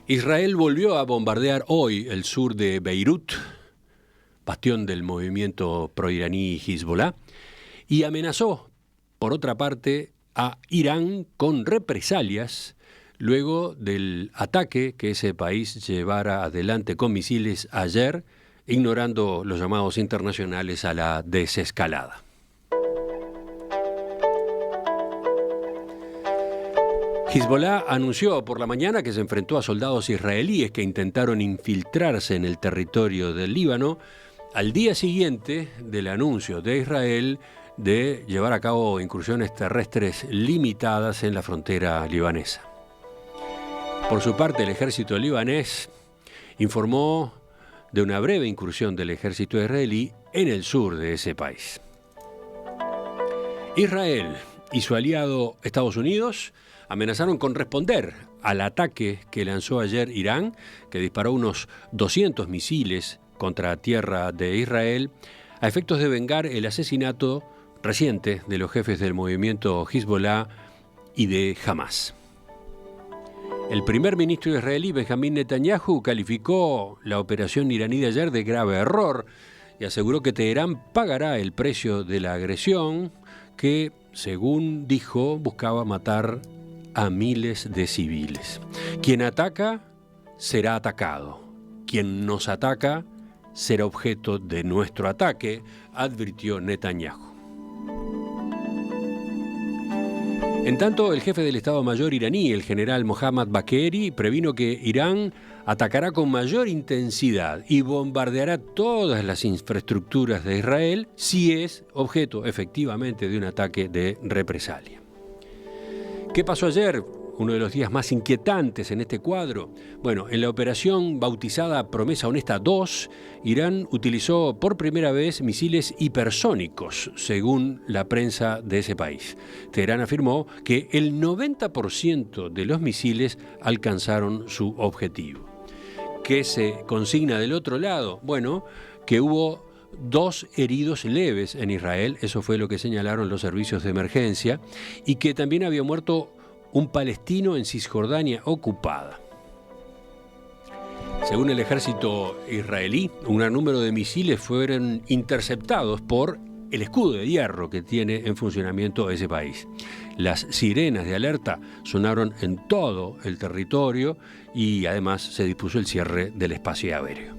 Israel volvió a bombardear hoy el sur de Beirut, bastión del movimiento proiraní Hezbollah, y amenazó, por otra parte, a Irán con represalias luego del ataque que ese país llevara adelante con misiles ayer, ignorando los llamados internacionales a la desescalada. Hezbollah anunció por la mañana que se enfrentó a soldados israelíes que intentaron infiltrarse en el territorio del Líbano al día siguiente del anuncio de Israel de llevar a cabo incursiones terrestres limitadas en la frontera libanesa. Por su parte, el ejército libanés informó de una breve incursión del ejército israelí en el sur de ese país. Israel y su aliado Estados Unidos amenazaron con responder al ataque que lanzó ayer Irán, que disparó unos 200 misiles contra tierra de Israel, a efectos de vengar el asesinato reciente de los jefes del movimiento Hezbollah y de Hamas. El primer ministro israelí, Benjamín Netanyahu, calificó la operación iraní de ayer de grave error y aseguró que Teherán pagará el precio de la agresión que, según dijo, buscaba matar a miles de civiles. Quien ataca será atacado. Quien nos ataca será objeto de nuestro ataque, advirtió Netanyahu. En tanto, el jefe del Estado Mayor iraní, el general Mohammad Bagheri, previno que Irán atacará con mayor intensidad y bombardeará todas las infraestructuras de Israel si es objeto efectivamente de un ataque de represalia. ¿Qué pasó ayer? Uno de los días más inquietantes en este cuadro. Bueno, en la operación bautizada Promesa Honesta 2, Irán utilizó por primera vez misiles hipersónicos, según la prensa de ese país. Teherán afirmó que el 90% de los misiles alcanzaron su objetivo. ¿Qué se consigna del otro lado? Bueno, que hubo 2 heridos leves en Israel, eso fue lo que señalaron los servicios de emergencia, y que también había muerto un palestino en Cisjordania ocupada. Según el ejército israelí, un gran número de misiles fueron interceptados por el escudo de hierro que tiene en funcionamiento ese país. Las sirenas de alerta sonaron en todo el territorio y además se dispuso el cierre del espacio aéreo.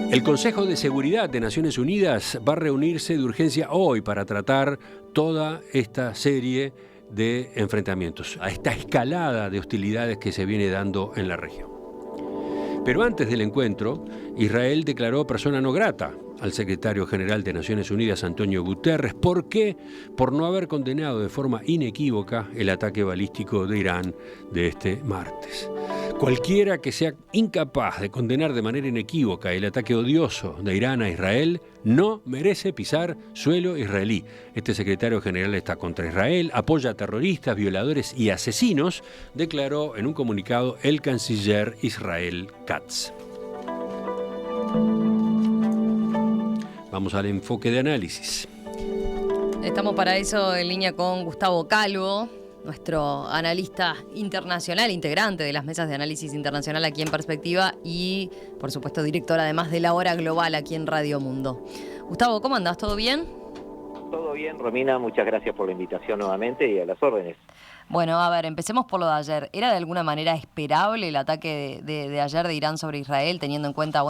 El Consejo de Seguridad de Naciones Unidas va a reunirse de urgencia hoy para tratar toda esta serie de enfrentamientos, a esta escalada de hostilidades que se viene dando en la región. Pero antes del encuentro, Israel declaró persona no grata al secretario general de Naciones Unidas, Antonio Guterres. ¿Por qué? Por no haber condenado de forma inequívoca el ataque balístico de Irán de este martes. Cualquiera que sea incapaz de condenar de manera inequívoca el ataque odioso de Irán a Israel no merece pisar suelo israelí. Este secretario general está contra Israel, apoya a terroristas, violadores y asesinos, declaró en un comunicado el canciller Israel Katz. Vamos al enfoque de análisis. Estamos para eso en línea con Gustavo Calvo, nuestro analista internacional, integrante de las mesas de análisis internacional aquí en Perspectiva y, por supuesto, director además de La Hora Global aquí en Radio Mundo. Gustavo, ¿cómo andás? ¿Todo bien? Todo bien, Romina. Muchas gracias por la invitación nuevamente y a las órdenes. Bueno, a ver, empecemos por lo de ayer. ¿Era de alguna manera esperable el ataque de ayer de Irán sobre Israel, teniendo en cuenta,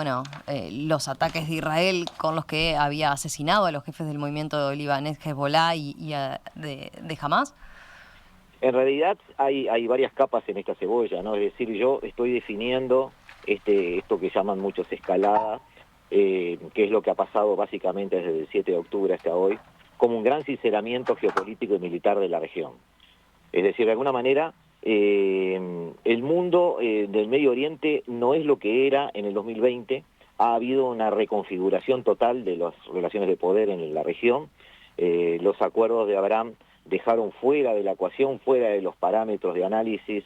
los ataques de Israel con los que había asesinado a los jefes del movimiento libanés Hezbollah y de Hamas? En realidad hay varias capas en esta cebolla, ¿no? Es decir, yo estoy definiendo esto que llaman muchos escalada, que es lo que ha pasado básicamente desde el 7 de octubre hasta hoy, como un gran sinceramiento geopolítico y militar de la región. Es decir, de alguna manera, el mundo del Medio Oriente no es lo que era en el 2020. Ha habido una reconfiguración total de las relaciones de poder en la región. Los acuerdos de Abraham dejaron fuera de la ecuación, fuera de los parámetros de análisis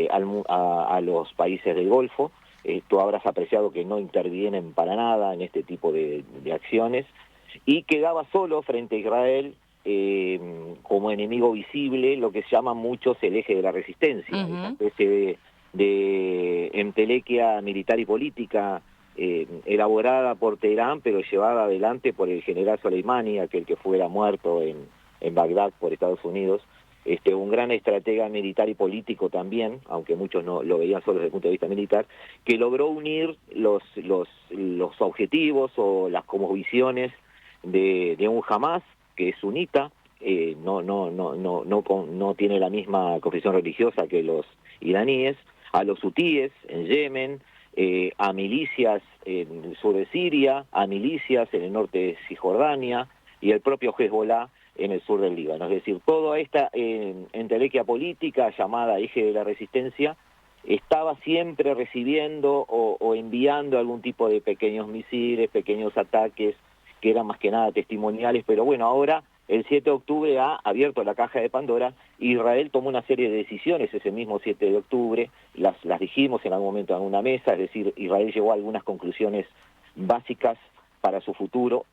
a los países del Golfo. Tú habrás apreciado que no intervienen para nada en este tipo de acciones. Y quedaba solo frente a Israel como enemigo visible lo que se llama muchos el eje de la resistencia, una especie de entelequia militar y política elaborada por Teherán, pero llevada adelante por el general Soleimani, aquel que fuera muerto en Bagdad por Estados Unidos, un gran estratega militar y político también, aunque muchos no lo veían solo desde el punto de vista militar, que logró unir los objetivos o las cosmovisiones de un Hamas, que es sunita, no tiene la misma confesión religiosa que los iraníes, a los hutíes en Yemen, a milicias en el sur de Siria, a milicias en el norte de Cisjordania y el propio Hezbollah en el sur del Líbano. Es decir, toda esta entelequia política llamada Eje de la Resistencia estaba siempre recibiendo o enviando algún tipo de pequeños misiles, pequeños ataques que eran más que nada testimoniales, pero bueno, ahora el 7 de octubre ha abierto la caja de Pandora. Israel tomó una serie de decisiones ese mismo 7 de octubre, las dijimos en algún momento en una mesa, es decir, Israel llegó a algunas conclusiones básicas para su futuro.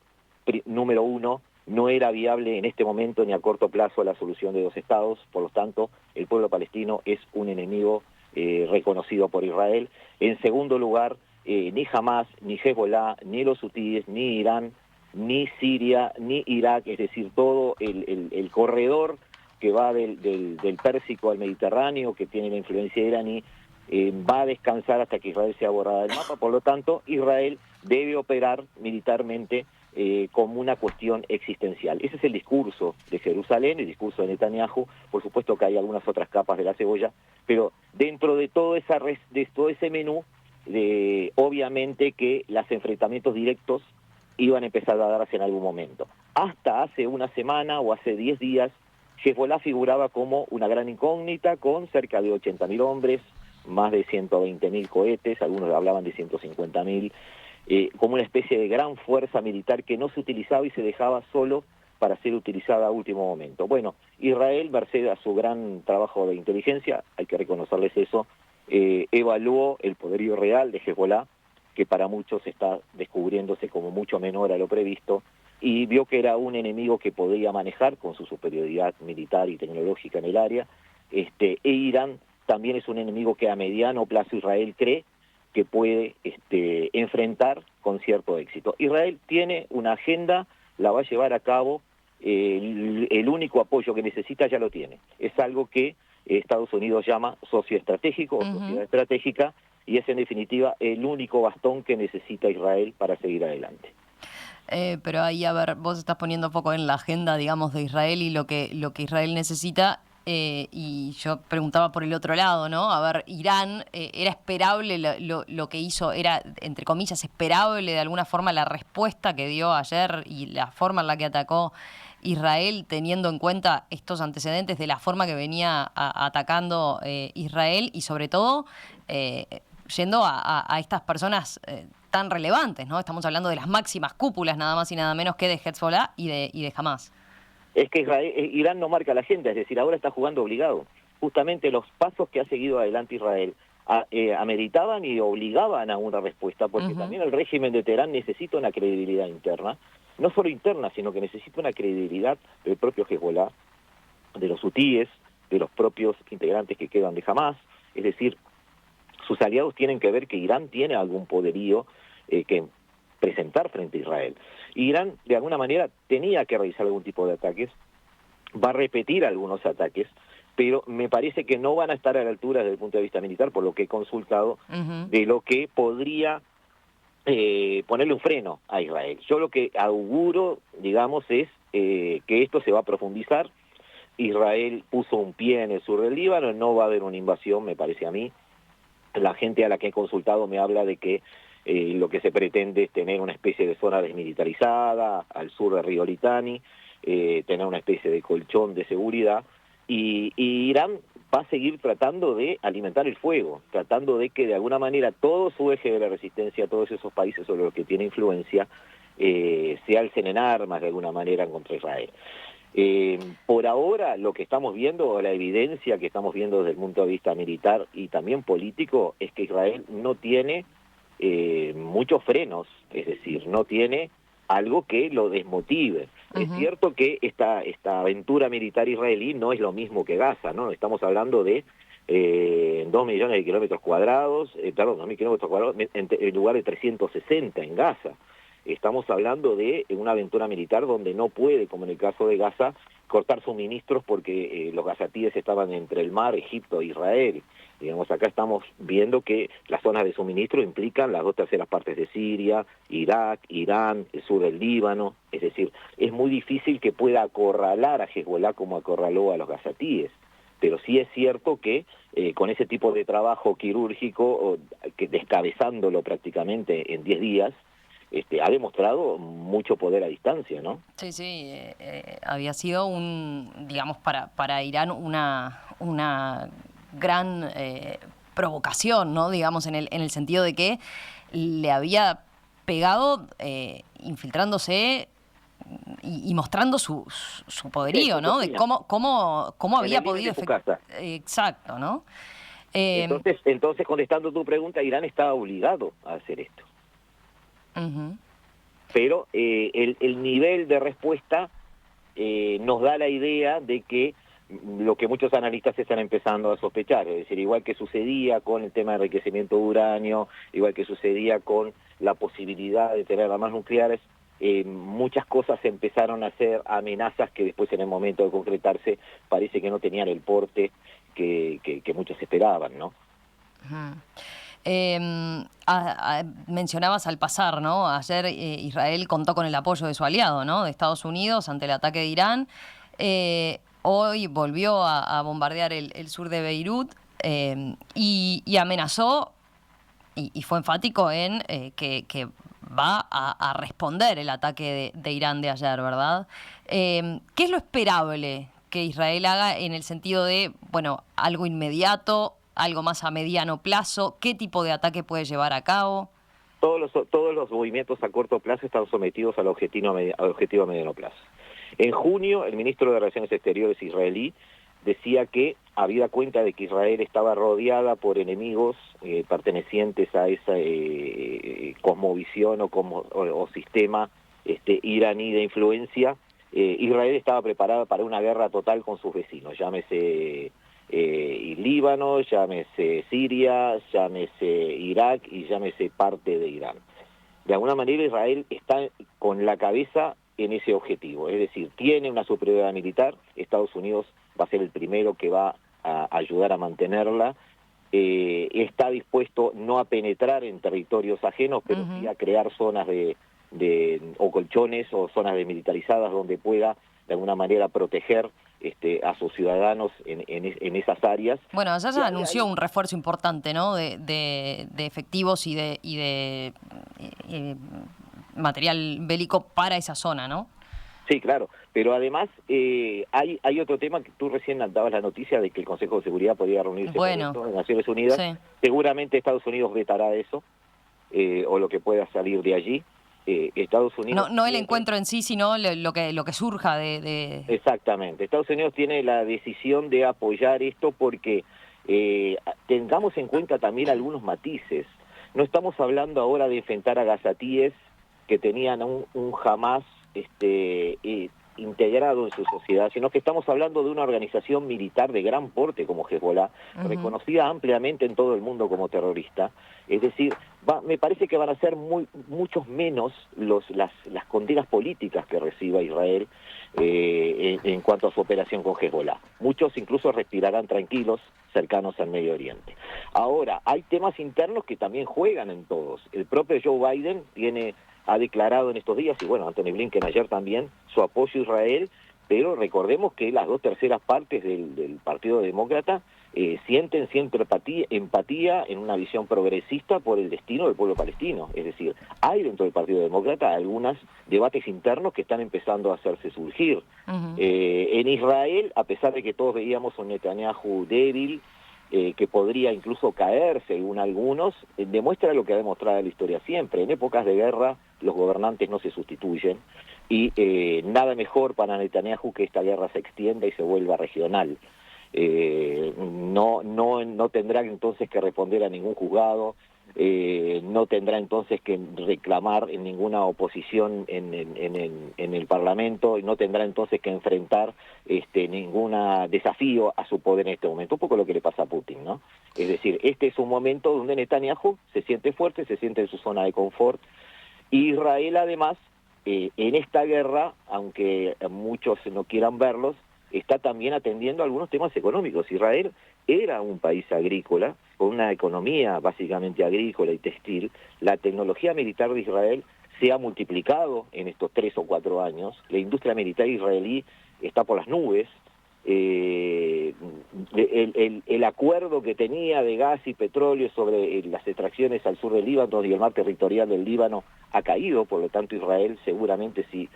Número uno, no era viable en este momento ni a corto plazo la solución de dos estados, por lo tanto, el pueblo palestino es un enemigo reconocido por Israel. En segundo lugar, ni Hamas, ni Hezbollah, ni los hutíes, ni Irán, ni Siria, ni Irak, es decir, todo el corredor que va del Pérsico al Mediterráneo, que tiene la influencia iraní, va a descansar hasta que Israel sea borrada del mapa. Por lo tanto, Israel debe operar militarmente como una cuestión existencial. Ese es el discurso de Jerusalén, el discurso de Netanyahu. Por supuesto que hay algunas otras capas de la cebolla, pero dentro de todo ese menú, obviamente que los enfrentamientos directos iban a empezar a darse en algún momento. Hasta hace una semana o hace 10 días, Hezbollah figuraba como una gran incógnita, con cerca de 80.000 hombres, más de 120.000 cohetes, algunos hablaban de 150.000, como una especie de gran fuerza militar que no se utilizaba y se dejaba solo para ser utilizada a último momento. Bueno, Israel, merced a su gran trabajo de inteligencia, hay que reconocerles eso, evaluó el poderío real de Hezbollah, que para muchos está descubriéndose como mucho menor a lo previsto, y vio que era un enemigo que podía manejar con su superioridad militar y tecnológica en el área, e Irán también es un enemigo que a mediano plazo Israel cree que puede enfrentar con cierto éxito. Israel tiene una agenda, la va a llevar a cabo, el único apoyo que necesita ya lo tiene. Es algo que Estados Unidos llama socio estratégico o sociedad estratégica, y es en definitiva el único bastón que necesita Israel para seguir adelante. Pero ahí, a ver, vos estás poniendo foco en la agenda, digamos, de Israel y lo que Israel necesita, y yo preguntaba por el otro lado, ¿no? A ver, Irán, ¿era esperable lo que hizo? ¿Era, entre comillas, esperable de alguna forma la respuesta que dio ayer y la forma en la que atacó Israel, teniendo en cuenta estos antecedentes de la forma que venía atacando Israel y sobre todo yendo a estas personas tan relevantes, ¿no? Estamos hablando de las máximas cúpulas, nada más y nada menos que de Hezbollah y de Hamas. Es que Irán no marca la agenda, es decir, ahora está jugando obligado. Justamente los pasos que ha seguido adelante Israel ameritaban y obligaban a una respuesta, porque también el régimen de Teherán necesita una credibilidad interna, no solo interna, sino que necesita una credibilidad del propio Hezbollah, de los hutíes, de los propios integrantes que quedan de Hamas. Es decir, sus aliados tienen que ver que Irán tiene algún poderío que presentar frente a Israel. Irán, de alguna manera, tenía que realizar algún tipo de ataques, va a repetir algunos ataques, pero me parece que no van a estar a la altura desde el punto de vista militar, por lo que he consultado, de lo que podría ponerle un freno a Israel. Yo lo que auguro, digamos, es que esto se va a profundizar. Israel puso un pie en el sur del Líbano, no va a haber una invasión, me parece a mí. La gente a la que he consultado me habla de que lo que se pretende es tener una especie de zona desmilitarizada al sur del río Litani, tener una especie de colchón de seguridad, y Irán va a seguir tratando de alimentar el fuego, tratando de que de alguna manera todo su eje de la resistencia, todos esos países sobre los que tiene influencia, se alcen en armas de alguna manera contra Israel. Por ahora lo que estamos viendo, la evidencia que estamos viendo desde el punto de vista militar y también político, es que Israel no tiene muchos frenos, es decir, no tiene algo que lo desmotive. Es cierto que esta aventura militar israelí no es lo mismo que Gaza, ¿no? Estamos hablando de 2 millones de kilómetros cuadrados, 2.000 kilómetros cuadrados, en lugar de 360 en Gaza. Estamos hablando de una aventura militar donde no puede, como en el caso de Gaza, cortar suministros porque los gazatíes estaban entre el mar, Egipto e Israel. Digamos, acá estamos viendo que las zonas de suministro implican las 2/3 partes de Siria, Irak, Irán, el sur del Líbano. Es decir, es muy difícil que pueda acorralar a Hezbollah como acorraló a los gazatíes. Pero sí es cierto que con ese tipo de trabajo quirúrgico, que descabezándolo prácticamente en 10 días, ha demostrado mucho poder a distancia, ¿no? Sí, sí, había sido digamos, para Irán una gran provocación, ¿no? Digamos, en el sentido de que le había pegado infiltrándose y mostrando su poderío, ¿no? De cómo había podido efectuar. Exacto, ¿no? Entonces, contestando tu pregunta, Irán está obligado a hacer esto. Pero el nivel de respuesta nos da la idea de que lo que muchos analistas están empezando a sospechar, es decir, igual que sucedía con el tema de enriquecimiento de uranio, igual que sucedía con la posibilidad de tener armas nucleares, muchas cosas empezaron a ser amenazas que después, en el momento de concretarse, parece que no tenían el porte que muchos esperaban, ¿no? Mencionabas al pasar, ¿no? Ayer Israel contó con el apoyo de su aliado, ¿no? De Estados Unidos ante el ataque de Irán. Hoy volvió a bombardear el sur de Beirut y amenazó y fue enfático en que va a responder el ataque de Irán de ayer, ¿verdad? ¿Qué es lo esperable que Israel haga en el sentido de, bueno, algo inmediato, algo más a mediano plazo? ¿Qué tipo de ataque puede llevar a cabo? Todos los movimientos a corto plazo están sometidos al objetivo a mediano plazo. En junio, el ministro de Relaciones Exteriores israelí decía que, habida cuenta de que Israel estaba rodeada por enemigos pertenecientes a esa cosmovisión o sistema iraní de influencia, Israel estaba preparada para una guerra total con sus vecinos, llámese Líbano, llámese Siria, llámese Irak y llámese parte de Irán. De alguna manera Israel está con la cabeza en ese objetivo, es decir, tiene una superioridad militar, Estados Unidos va a ser el primero que va a ayudar a mantenerla, está dispuesto no a penetrar en territorios ajenos, pero sí a crear zonas o colchones o zonas demilitarizadas donde pueda de alguna manera proteger a sus ciudadanos en esas áreas. Bueno, allá ya anunció un refuerzo importante, ¿no? De efectivos y de material bélico para esa zona, ¿no? Sí, claro, pero además hay otro tema que tú recién dabas la noticia de que el Consejo de Seguridad podría reunirse con esto en Naciones Unidas. Sí. Seguramente Estados Unidos vetará eso, o lo que pueda salir de allí. Estados Unidos no el encuentro en sí, sino lo que surja de... Exactamente. Estados Unidos tiene la decisión de apoyar esto porque tengamos en cuenta también algunos matices. No estamos hablando ahora de enfrentar a gazatíes que tenían un Hamás integrado en su sociedad, sino que estamos hablando de una organización militar de gran porte como Hezbollah, reconocida ampliamente en todo el mundo como terrorista. Es decir, me parece que van a ser muchos menos las condenas políticas que reciba Israel en cuanto a su operación con Hezbollah. Muchos incluso respirarán tranquilos cercanos al Medio Oriente. Ahora, hay temas internos que también juegan en todos. El propio Joe Biden ha declarado en estos días, y bueno, Anthony Blinken ayer también, su apoyo a Israel, pero recordemos que las 2/3 partes del Partido Demócrata sienten siempre empatía en una visión progresista por el destino del pueblo palestino. Es decir, hay dentro del Partido Demócrata algunos debates internos que están empezando a hacerse surgir. En Israel, a pesar de que todos veíamos un Netanyahu débil, que podría incluso caer, según algunos, demuestra lo que ha demostrado la historia siempre. En épocas de guerra, los gobernantes no se sustituyen, y nada mejor para Netanyahu que esta guerra se extienda y se vuelva regional. No tendrá entonces que responder a ningún juzgado, no tendrá entonces que reclamar en ninguna oposición en el Parlamento, y no tendrá entonces que enfrentar ningún desafío a su poder en este momento, un poco lo que le pasa a Putin, ¿no? Es decir, este es un momento donde Netanyahu se siente fuerte, se siente en su zona de confort. Israel, además, en esta guerra, aunque muchos no quieran verlos, está también atendiendo algunos temas económicos. Israel era un país agrícola, con una economía básicamente agrícola y textil. La tecnología militar de Israel se ha multiplicado en estos 3 o 4 años. La industria militar israelí está por las nubes. El acuerdo que tenía de gas y petróleo sobre las extracciones al sur del Líbano y el mar territorial del Líbano ha caído, por lo tanto Israel seguramente si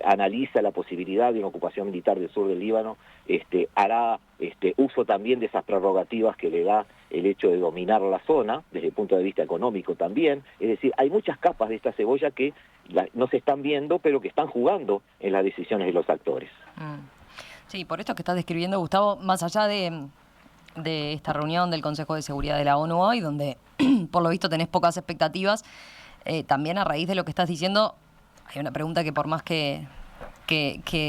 analiza la posibilidad de una ocupación militar del sur del Líbano, hará uso también de esas prerrogativas que le da el hecho de dominar la zona, desde el punto de vista económico también. Es decir, hay muchas capas de esta cebolla que no se están viendo, pero que están jugando en las decisiones de los actores. Sí, por esto que estás describiendo, Gustavo, más allá de esta reunión del Consejo de Seguridad de la ONU hoy, donde por lo visto tenés pocas expectativas, también a raíz de lo que estás diciendo, hay una pregunta que por más que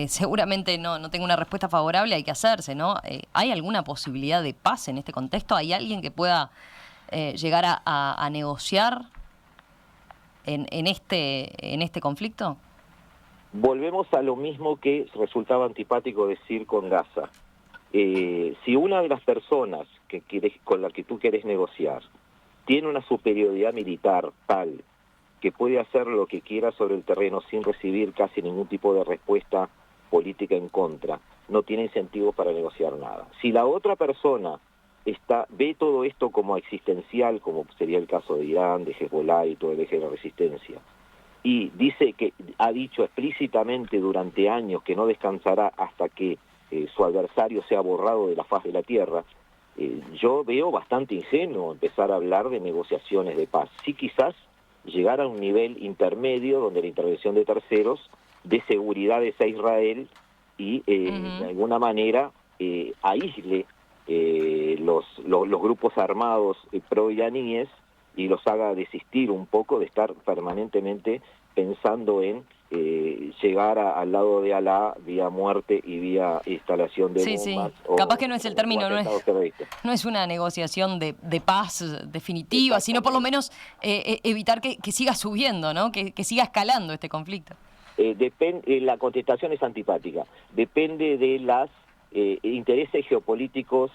seguramente no tenga una respuesta favorable, hay que hacerse, ¿no? ¿Hay alguna posibilidad de paz en este contexto? ¿Hay alguien que pueda llegar a negociar en este conflicto? Volvemos a lo mismo que resultaba antipático decir con Gaza. Si una de las personas con la que tú quieres negociar tiene una superioridad militar tal que puede hacer lo que quiera sobre el terreno sin recibir casi ningún tipo de respuesta política en contra, no tiene incentivos para negociar nada. Si la otra persona ve todo esto como existencial, como sería el caso de Irán, de Hezbollah y todo el eje de la resistencia, y dice que ha dicho explícitamente durante años que no descansará hasta que su adversario sea borrado de la faz de la tierra, yo veo bastante ingenuo empezar a hablar de negociaciones de paz. Sí, quizás llegar a un nivel intermedio donde la intervención de terceros dé seguridades a Israel y de alguna manera aísle los grupos armados pro-iraníes y los haga desistir un poco de estar permanentemente pensando en llegar al lado de Alá vía muerte y vía instalación de bombas. Sí. Capaz que no es el término, no es una negociación de paz definitiva, sino por lo menos evitar que siga subiendo, ¿no? Que siga escalando este conflicto. La contestación es antipática. Depende de los intereses geopolíticos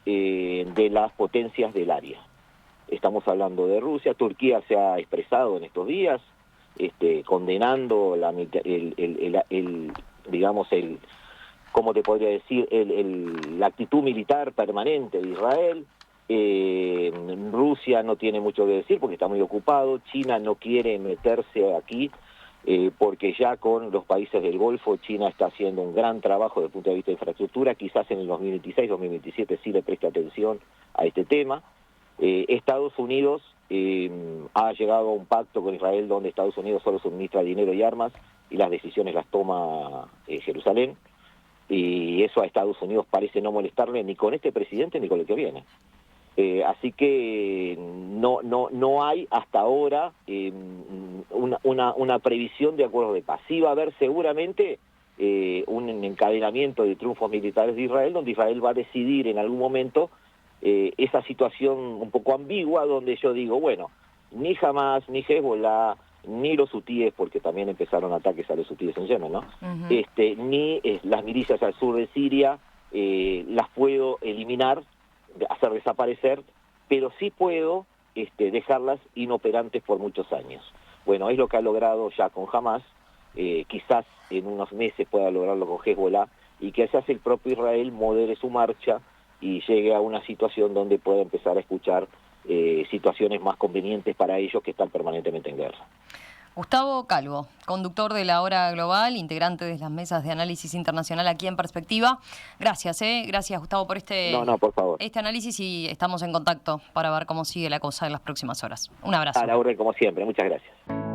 de las potencias del área. Estamos hablando de Rusia. Turquía se ha expresado en estos días condenando ¿cómo te podría decir? La actitud militar permanente de Israel. Rusia no tiene mucho que decir porque está muy ocupado. China no quiere meterse aquí porque ya con los países del Golfo China está haciendo un gran trabajo desde el punto de vista de infraestructura. Quizás en el 2026, 2027 sí le preste atención a este tema. Estados Unidos ha llegado a un pacto con Israel donde Estados Unidos solo suministra dinero y armas y las decisiones las toma Jerusalén, y eso a Estados Unidos parece no molestarle ni con este presidente ni con el que viene. Así que no hay hasta ahora una previsión de acuerdos de paz. Sí va a haber seguramente un encadenamiento de triunfos militares de Israel, donde Israel va a decidir en algún momento esa situación un poco ambigua, donde yo digo, bueno, ni Hamas, ni Hezbollah, ni los hutíes, porque también empezaron ataques a los hutíes en Yemen, ¿no? Ni las milicias al sur de Siria, las puedo eliminar, hacer desaparecer, pero sí puedo dejarlas inoperantes por muchos años. Bueno, es lo que ha logrado ya con Hamas, quizás en unos meses pueda lograrlo con Hezbollah, y que quizás el propio Israel modere su marcha y llegue a una situación donde pueda empezar a escuchar situaciones más convenientes para ellos que están permanentemente en guerra. Gustavo Calvo, conductor de La Hora Global, integrante de las mesas de análisis internacional aquí en Perspectiva. Gracias, Gracias, Gustavo, por por favor. este análisis, y estamos en contacto para ver cómo sigue la cosa en las próximas horas. Un abrazo. A la orden, como siempre. Muchas gracias.